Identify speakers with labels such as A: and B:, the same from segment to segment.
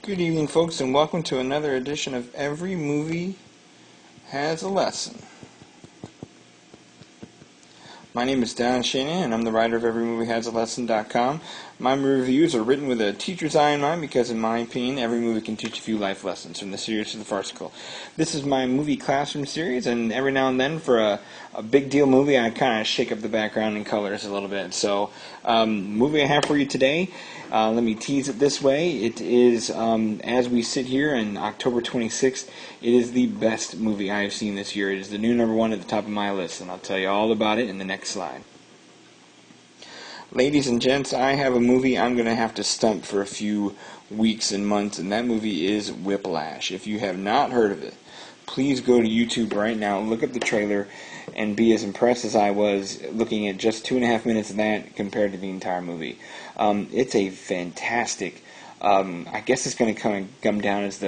A: Good evening, folks, and welcome to another edition of Every Movie Has a Lesson. My name is Shanahan, and I'm the writer of EveryMovieHasALesson.com. My reviews are written with a teacher's eye in mind because, in my opinion, every movie can teach a few life lessons, from the serious to the farcical. This is my movie classroom series, and every now and then, for a big deal movie, I kind of shake up the background and colors a little bit. So, movie I have for you today, let me tease it this way. It is, as we sit here on October 26th, it is the best movie I have seen this year. It is the new number one at the top of my list, and I'll tell you all about it in the next slide. Ladies and gents, I have a movie I'm going to have to stump for a few weeks and months, and that movie is Whiplash. If you have not heard of it, please go to YouTube right now, look up the trailer, and be as impressed as I was looking at just 2.5 minutes of that compared to the entire movie. It's a fantastic, I guess it's going to go down as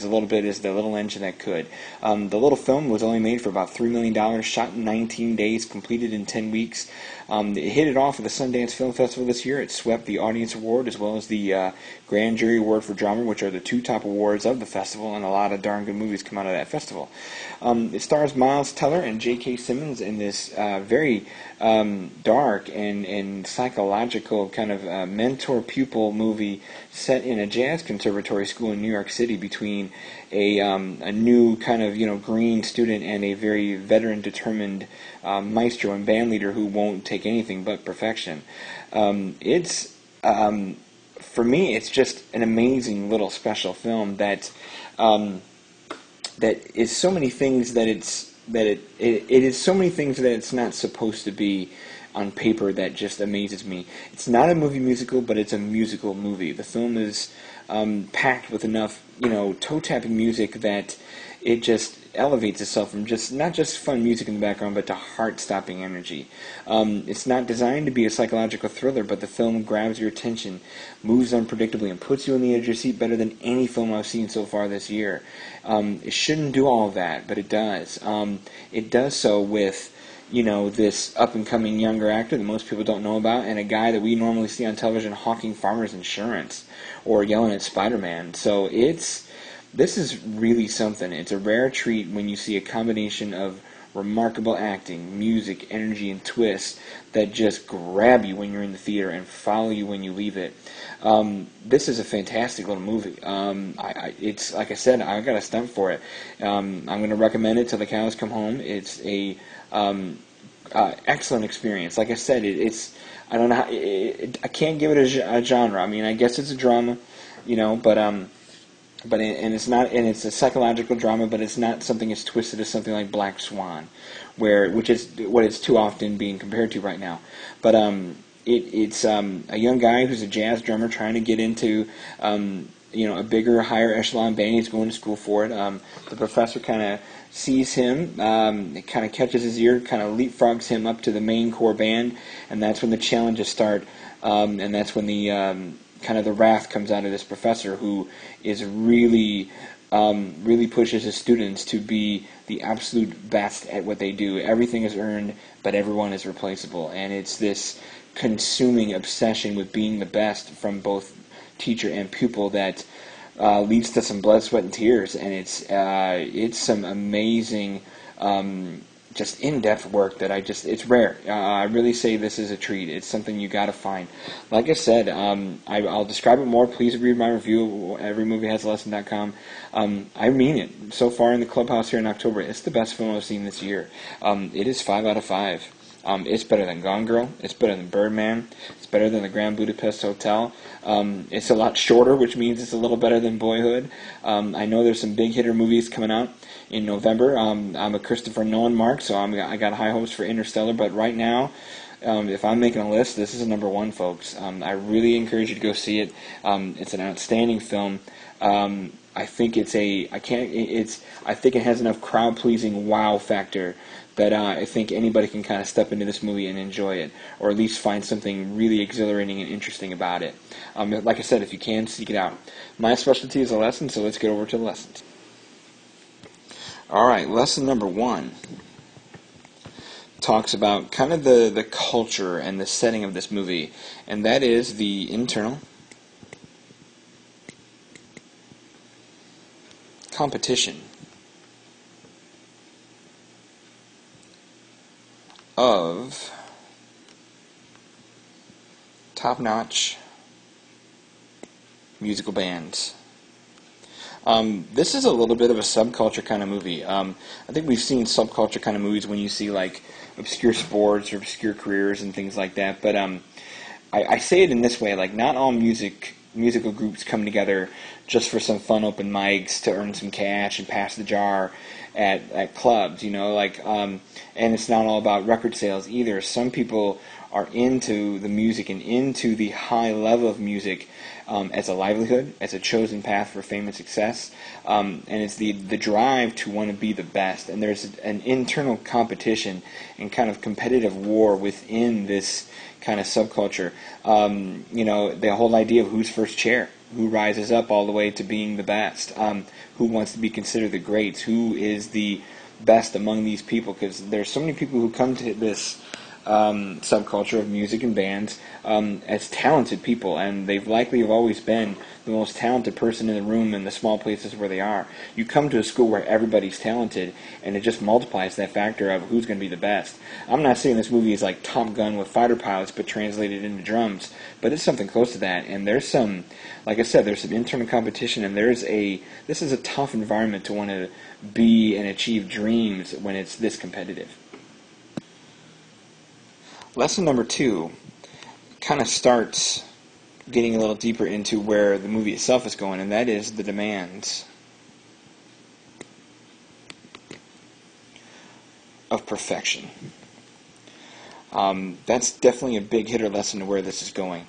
A: a little bit as the little engine that could. The little film was only made for about $3 million, shot in 19 days, completed in 10 weeks. It hit it off at the Sundance Film Festival this year. It swept the Audience Award as well as the Grand Jury Award for Drama, which are the two top awards of the festival, and a lot of darn good movies come out of that festival. It stars Miles Teller and J.K. Simmons in this very dark and psychological kind of mentor-pupil movie set in a jazz conservatory school in New York City between a new kind of green student and a very veteran, determined maestro and band leader who won't take anything but perfection. For me, it's just an amazing little special film that is so many things that it is so many things that it's not supposed to be on paper that just amazes me. It's not a movie musical, but it's a musical movie. The film is packed with enough, toe-tapping music that it just elevates itself from not just fun music in the background, but to heart-stopping energy. It's not designed to be a psychological thriller, but the film grabs your attention, moves unpredictably, and puts you on the edge of your seat better than any film I've seen so far this year. It shouldn't do all of that, but it does. It does so with this up-and-coming younger actor that most people don't know about, and a guy that we normally see on television hawking farmers insurance or yelling at Spider-Man. So this is really something. It's a rare treat when you see a combination of remarkable acting, music, energy, and twists that just grab you when you're in the theater and follow you when you leave it. This is a fantastic little movie. It's like I said, I got a stump for it. I'm going to recommend it till the cows come home. It's a excellent experience. Like I said, I don't know. I can't give it a genre. I mean, I guess it's a drama, but it's a psychological drama, but it's not something as twisted as something like Black Swan, which is what it's too often being compared to right now. But it's a young guy who's a jazz drummer trying to get into a bigger, higher echelon band. He's going to school for it. The professor kind of sees him, it kind of catches his ear, kind of leapfrogs him up to the main core band, and that's when the challenges start, and that's when the kind of the wrath comes out of this professor, who is really pushes his students to be the absolute best at what they do. Everything is earned, but everyone is replaceable, and it's this consuming obsession with being the best from both teacher and pupil that leads to some blood, sweat, and tears, and it's some amazing, just in-depth work that it's rare. I really say this is a treat. It's something you got to find. Like I said, I'll describe it more. Please read my review at EveryMovieHasALesson.com. I mean it. So far in the clubhouse here in October, it's the best film I've seen this year. It is 5 out of 5. It's better than Gone Girl. It's better than Birdman. It's better than the Grand Budapest Hotel. It's a lot shorter, which means it's a little better than Boyhood. I know there's some big hitter movies coming out in November. I'm a Christopher Nolan mark, so I got high hopes for Interstellar. But right now, if I'm making a list, this is number one, folks. I really encourage you to go see it. It's an outstanding film. I think it has enough crowd-pleasing wow factor that I think anybody can kind of step into this movie and enjoy it, or at least find something really exhilarating and interesting about it. Like I said, if you can, seek it out. My specialty is a lesson, so let's get over to the lessons. All right, lesson number 1 talks about kind of the culture and the setting of this movie, and that is the internal competition of top-notch musical bands. This is a little bit of a subculture kind of movie. I think we've seen subculture kind of movies when you see like obscure sports or obscure careers and things like that. But I say it in this way: like, not all musical groups come together just for some fun open mics to earn some cash and pass the jar at clubs. You know, like, and it's not all about record sales either. Some people are into the music and into the high level of music as a livelihood, as a chosen path for fame and success, and it's the drive to want to be the best. And there's an internal competition and kind of competitive war within this kind of subculture. You know, the whole idea of who's first chair, who rises up all the way to being the best, who wants to be considered the greats, who is the best among these people, because there's so many people who come to this subculture of music and bands as talented people, and they've likely have always been the most talented person in the room in the small places where they are. You come to a school where everybody's talented, and it just multiplies that factor of who's going to be the best. I'm not saying this movie is like Top Gun with fighter pilots but translated into drums, but it's something close to that. And there's some, like I said, there's some internal competition, and this is a tough environment to want to be and achieve dreams when it's this competitive. Lesson number 2 kind of starts getting a little deeper into where the movie itself is going, and that is the demands of perfection. That's definitely a big hitter lesson to where this is going.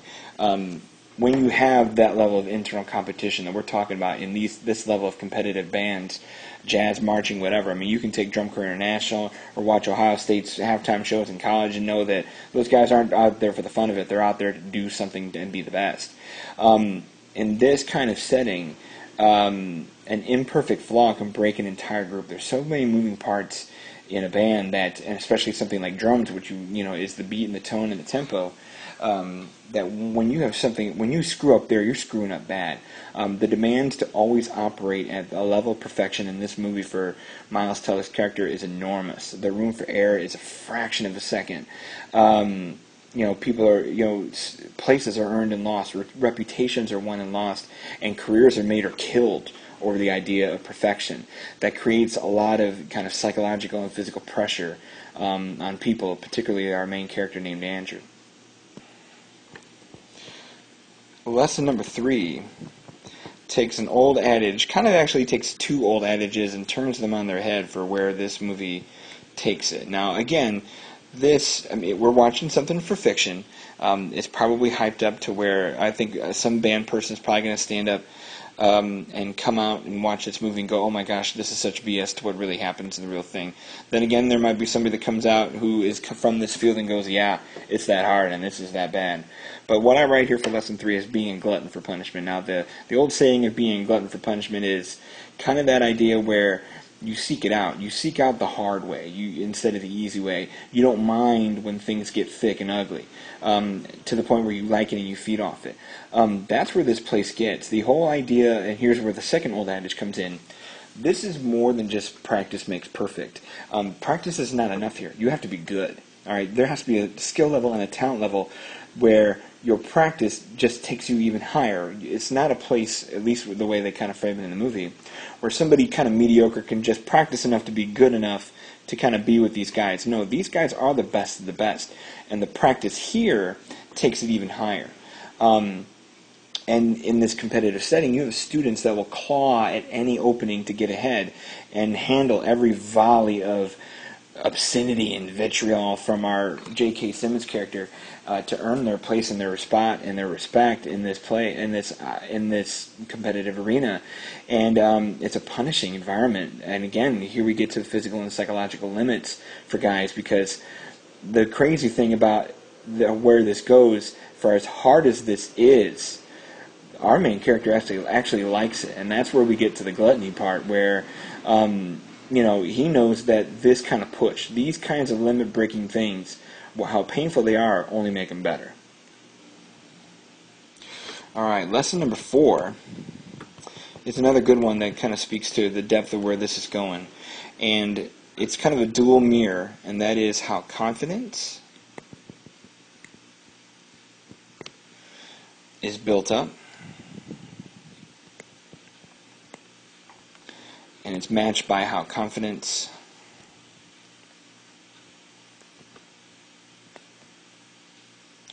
A: When you have that level of internal competition that we're talking about in this level of competitive bands, jazz, marching, whatever. I mean, you can take Drum Corps International or watch Ohio State's halftime shows in college and know that those guys aren't out there for the fun of it. They're out there to do something and be the best. In this kind of setting, an imperfect flaw can break an entire group. There's so many moving parts in a band that, and especially something like drums, which you know is the beat and the tone and the tempo. That when you screw up there, you're screwing up bad. The demands to always operate at a level of perfection in this movie for Miles Teller's character is enormous. The room for error is a fraction of a second. People are, places are earned and lost, reputations are won and lost, and careers are made or killed over the idea of perfection. That creates a lot of kind of psychological and physical pressure on people, particularly our main character named Andrew. Lesson number 3 takes an old adage, kind of actually takes 2 old adages and turns them on their head for where this movie takes it. Now, again, we're watching something for fiction. It's probably hyped up to where I think some band person is probably going to stand up and come out and watch this movie and go, oh my gosh, this is such BS to what really happens in the real thing. Then again, there might be somebody that comes out who is from this field and goes, yeah, it's that hard and this is that bad. But what I write here for Lesson 3 is being a glutton for punishment. Now, the old saying of being a glutton for punishment is kind of that idea where you seek it out. You seek out the hard way instead of the easy way. You don't mind when things get thick and ugly to the point where you like it and you feed off it. That's where this place gets. The whole idea, and here's where the second old adage comes in, this is more than just practice makes perfect. Practice is not enough here. You have to be good. All right, there has to be a skill level and a talent level where your practice just takes you even higher. It's not a place, at least the way they kind of frame it in the movie, where somebody kind of mediocre can just practice enough to be good enough to kind of be with these guys. No, these guys are the best of the best, and the practice here takes it even higher. And in this competitive setting, you have students that will claw at any opening to get ahead and handle every volley of obscenity and vitriol from our J.K. Simmons character to earn their place and their spot and their respect in this this competitive arena. And it's a punishing environment. And again, here we get to the physical and psychological limits for guys, because the crazy thing about where this goes, for as hard as this is, our main character actually likes it, and that's where we get to the gluttony part, where he knows that this kind of push, these kinds of limit-breaking things, how painful they are, only make them better. All right, lesson number 4 is another good one that kind of speaks to the depth of where this is going. And it's kind of a dual mirror, and that is how confidence is built up, and it's matched by how confidence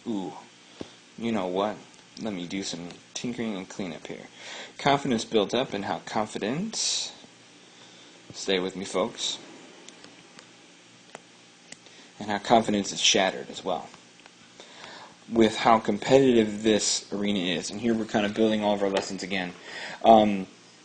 A: you know what? Let me do some tinkering and cleanup here. Confidence built up, and how confidence, stay with me folks, and how confidence is shattered as well. With how competitive this arena is, and here we're kind of building all of our lessons again.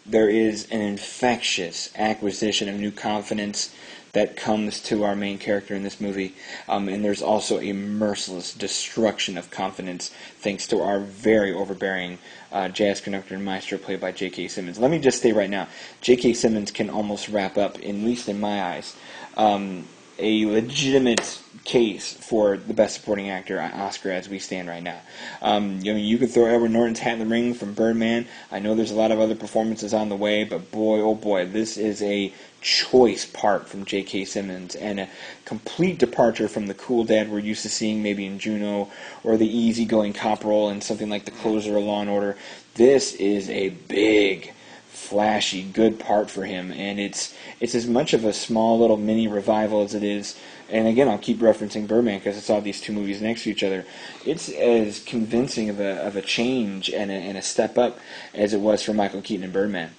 A: There is an infectious acquisition of new confidence that comes to our main character in this movie, and there's also a merciless destruction of confidence thanks to our very overbearing jazz conductor and maestro played by J.K. Simmons. Let me just say right now, J.K. Simmons can almost wrap up, at least in my eyes, a legitimate case for the Best Supporting Actor Oscar as we stand right now. You could throw Edward Norton's hat in the ring from Birdman. I know there's a lot of other performances on the way, but boy, oh boy, this is a choice part from J.K. Simmons, and a complete departure from the cool dad we're used to seeing maybe in Juno, or the easygoing cop role in something like The Closer or Law & Order. This is a big, flashy, good part for him, and it's as much of a small little mini revival as it is, and again, I'll keep referencing Birdman because I saw these two movies next to each other. It's as convincing of a change and a step up as it was for Michael Keaton in Birdman.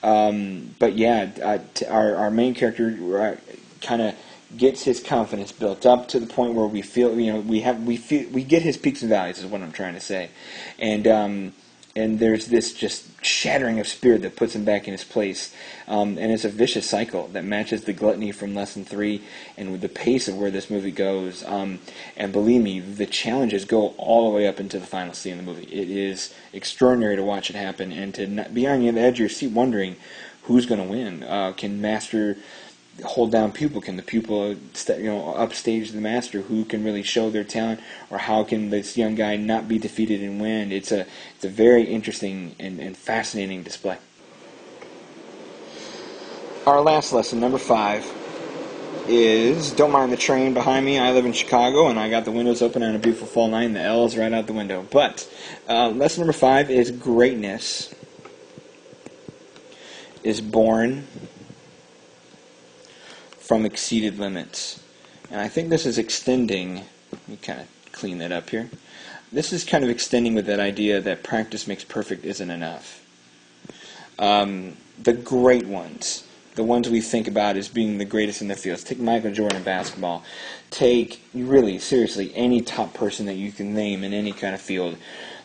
A: But yeah, our main character kind of gets his confidence built up to the point where we feel, we get his peaks and valleys, is what I'm trying to say, and there's this just shattering of spirit that puts him back in his place, and it's a vicious cycle that matches the gluttony from Lesson 3 and with the pace of where this movie goes. And believe me, the challenges go all the way up into the final scene of the movie. It is extraordinary to watch it happen, and to not be on the edge of your seat wondering who's going to win. Can Master hold down pupil? Can the pupil upstage the master? Who can really show their talent, or how can this young guy not be defeated and win? It's a very interesting and fascinating display. Our last lesson, number 5, is don't mind the train behind me. I live in Chicago, and I got the windows open on a beautiful fall night, and the L is right out the window. But lesson number 5 is greatness is born from exceeded limits. And I think this is extending, let me kind of clean that up here. This is kind of extending with that idea that practice makes perfect isn't enough. The great ones, the ones we think about as being the greatest in their fields. Take Michael Jordan in basketball. Take, really, seriously, any top person that you can name in any kind of field.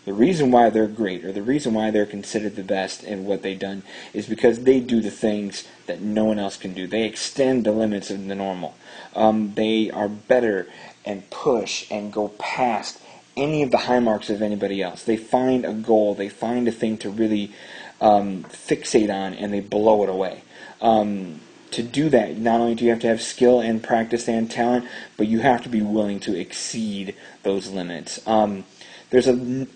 A: The reason why they're great, or the reason why they're considered the best in what they've done, is because they do the things that no one else can do. They extend the limits of the normal. They are better and push and go past any of the high marks of anybody else. They find a goal, they find a thing to really fixate on, and they blow it away. To do that, not only do you have to have skill and practice and talent, but you have to be willing to exceed those limits. There's a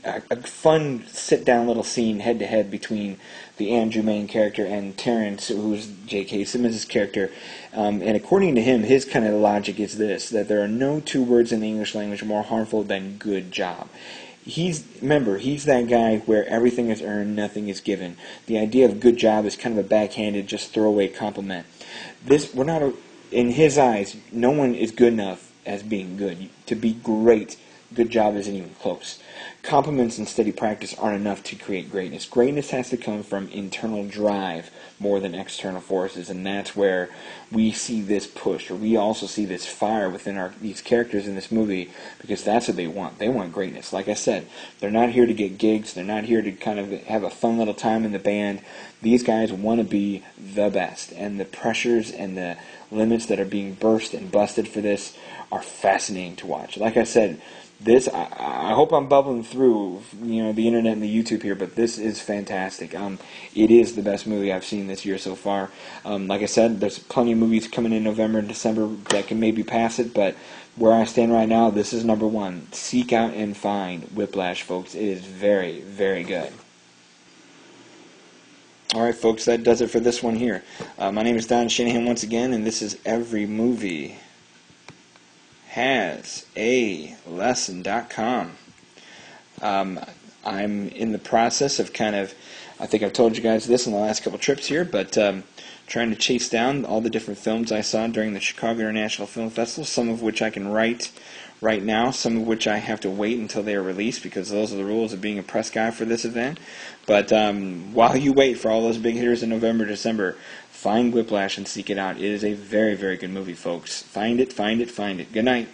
A: fun sit-down little scene head-to-head between the Andrew main character and Terrence, who's J.K. Simmons' character. And according to him, his kind of logic is this, that there are no two words in the English language more harmful than good job. Remember, he's that guy where everything is earned, nothing is given. The idea of good job is kind of a backhanded, just throwaway compliment. In his eyes, no one is good enough as being good. To be great, good job isn't even close. Compliments and steady practice aren't enough to create greatness. Greatness has to come from internal drive more than external forces, and that's where we see this push, or we also see this fire within these characters in this movie, because that's what they want. They want greatness. Like I said, they're not here to get gigs. They're not here to kind of have a fun little time in the band. These guys want to be the best, and the pressures and the limits that are being burst and busted for this are fascinating to watch. Like I said, this, I hope I'm bubbling through, the internet and the YouTube here, but this is fantastic. It is the best movie I've seen this year so far. Like I said, there's plenty of movies coming in November and December that can maybe pass it, but where I stand right now, this is number 1. Seek out and find Whiplash, folks. It is very, very good. All right, folks, that does it for this one here. My name is Don Shanahan once again, and this is Every Movie Has a Lesson.com. I'm in the process of I think I've told you guys this in the last couple trips here, but trying to chase down all the different films I saw during the Chicago International Film Festival, some of which I can write right now, some of which I have to wait until they are released, because those are the rules of being a press guy for this event. But while you wait for all those big hitters in November, December, find Whiplash and seek it out. It is a very, very good movie, folks. Find it, find it, find it. Good night.